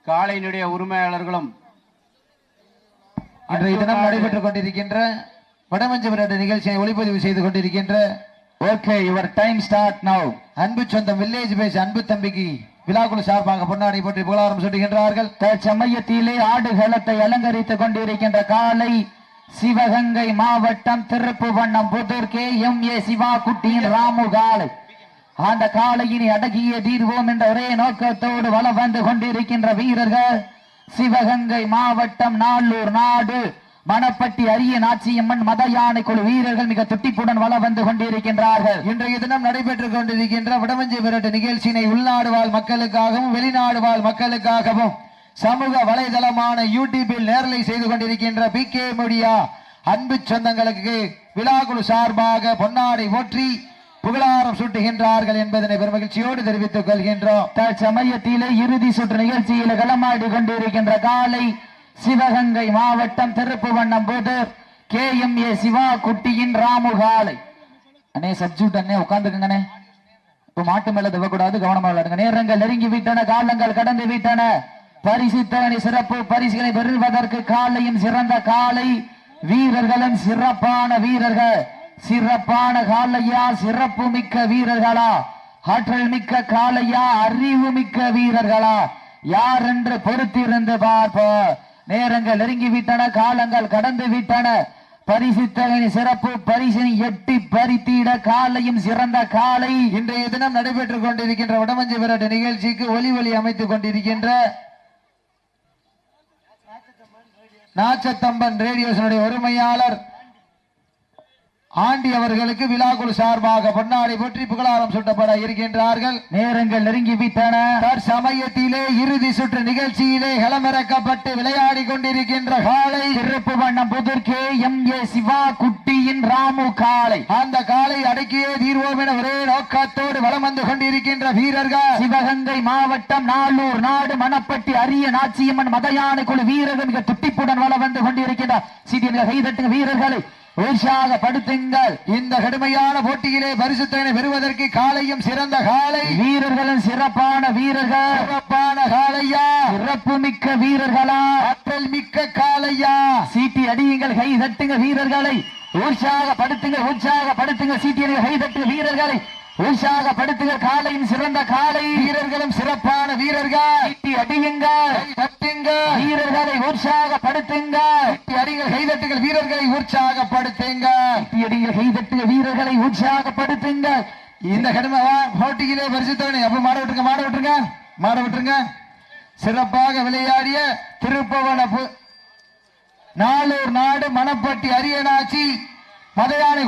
காளையினுடைய உரிமையாளர்களும் இன்றைய தினம் நடைபெற்றுக் கொண்டிருக்கின்ற வடமஞ்சு விளையாட்டு நிகழ்ச்சியை ஒளிப்பதிவு செய்து கொண்டிருக்கின்ற okay your time start now. அன்பு சொந்தம் வில்லேஜ் பேஸ் அன்பு தம்பிக்கு விழாக்குழு சார்பாக பொன்னாடை போற்றி புகழாரம் சுட்டுகின்றார்கள். தற்சமயத்திலே ஆடுகளத்தை அலங்கரித்துக் கொண்டிருக்கின்ற காலை சிவகங்கை மாவட்டம் திருப்புவண்ணம் புதூர் KMA சிவா குட்டியின் ராமு காலை. அந்த காலையினை அடக்கிய தீர்வோம் என்ற ஒரே நோக்கத்தோடு வலம் வந்து கொண்டிருக்கின்ற வீரர்கள் சிவகங்கை மாவட்டம் நாளூர் நாடு மணப்பட்டி அரிய நாச்சியம்மன் மத யானை குழு வீரர்கள் மிக துட்டிப்புடன் வலம் வந்து கொண்டிருக்கின்றார்கள். இன்றைய தினம் நடைபெற்றுக் கொண்டிருக்கின்ற வடமஞ்சு விரட்டு நிகழ்ச்சியினை உள்நாடு வாழ் மக்களுக்காகவும் வெளிநாடு வாழ் மக்களுக்காகவும் சமூக வலைதளமான யூடியூபில் நேரலை செய்து கொண்டிருக்கின்ற PK மீடியா அன்பு சொந்தங்களுக்கு விழாக்குழு சார்பாக பொன்னாடை போற்றி புகழாரம் சூட்டுகின்றார்கள் என்பதனை பெருமகிழ்ச்சியோடு தெரிவித்துக் கொள்கின்றோம். தற்சமயத்திலே இறுதி சுற்று நிகழ்ச்சியில் களமாடி கொண்டிருக்கின்ற காலை சிவகங்கை மாவட்டம் திருப்புவண்ணம் புதூர் KMA சிவா குட்டியின் ராமு காலை. அண்ணே சப்ஜூட் அண்ணே உட்கார்ந்துக்குங்கண்ணே. இப்ப மாட்டு மேல தவக்கூடாது, கவனமா விளையாடுங்க. நேரங்கள் நெருங்கி விட்டன, காலங்கள் கடந்து விட்டன. பரிசுத்தவனி சிறப்பு பரிசுகளை பெறுவதற்கு காலையும் சிறந்த காலை வீரர்களும் சிறப்பான வீரர்கள். சிறப்பான காலையா, சிறப்பு மிக்க வீரர்களா, ஆற்றல் மிக்க காலையா, அறிவு மிக்க வீரர்களா, யார் என்று பொறுத்திருந்து பார்ப்போம். நேரங்கள் நெருங்கிவிட்டன, காலங்கள் கடந்து விட்டன. பரிசுத்தவனி சிறப்பு பரிசினை எட்டி பறித்திட காலையும் சிறந்த காலை. இன்றைய தினம் நடைபெற்றுக் கொண்டிருக்கின்ற வடமஞ்சு விரட்டு நிகழ்ச்சிக்கு ஒலி அமைத்துக் கொண்டிருக்கின்ற நாச்சத்தம்பன் ரேடியோஸனுடைய உரிமையாளர் ஆண்டி அவர்களுக்கு விழாக்குழு சார்பாக பொன்னாடை போற்றி புகழாரம் சூட்டப்பட இருக்கின்றார்கள். நேரங்கள் நெருங்கி விட்டன. தற்சமயத்திலே இறுதி சுற்று நிகழ்ச்சியிலே களமிறக்கப்பட்டு விளையாடி கொண்டிருக்கின்ற காலை திருப்புவண்ணம் புதூர் KMA சிவா குட்டியின் ராமு காலை. அந்த காலை அடக்கியே தீர்வோம் என ஒரே நோக்கத்தோடு வலம் வந்து கொண்டிருக்கின்ற வீரர்கள் சிவகங்கை மாவட்டம் நாளூர் நாடு மணப்பட்டி அரிய நாச்சியம்மன் மத யானை குழு வீரர்கள் மிக துட்டிப்புடன் வலம் வந்து கொண்டிருக்கின்ற சீட்டியன் கைதட்டுங்க வீரர்களை உற்சாகப்படுத்துங்கள். இந்த கடுமையான போட்டியிலே பரிசுத்தனை பெறுவதற்கு காலையும் சிறந்த காலை வீரர்களும் சிறப்பான வீரர்கள். சிறப்பான காலையா, சிறப்பு மிக்க வீரர்களா, ஆற்றல் மிக்க காலையா. சீட்டி அடியுங்கள், கை தட்டுங்க வீரர்களை உற்சாகப்படுத்துங்க, உற்சாகப்படுத்துங்க. சீட்டியன் கை தட்டுங்க வீரர்களை உற்சாகப்படுத்துங்க. காலையும் சிறந்த காலை வீரர்களும் சிறப்பான வீரர்கள். சீட்டி அடியுங்கள், தட்டுங்க வீரர்களை உற்சாகப்படுத்துங்க. அடிகள் கைதட்டுகள் வீரர்களை உற்சாகப்படுத்துங்க. அடிகள் கைதட்டுகள் வீரர்களை உற்சாகப்படுத்துங்க. இந்த கடுமை போட்டியிலே பரிசுத்தவனை அப்ப மாட விட்டுருங்க, மாட விட்டுருங்க, மாட விட்டுருங்க. சிறப்பாக விளையாடிய திருப்புவன நாளூர் நாடு மணப்பட்டி அரியநாச்சி மத யானை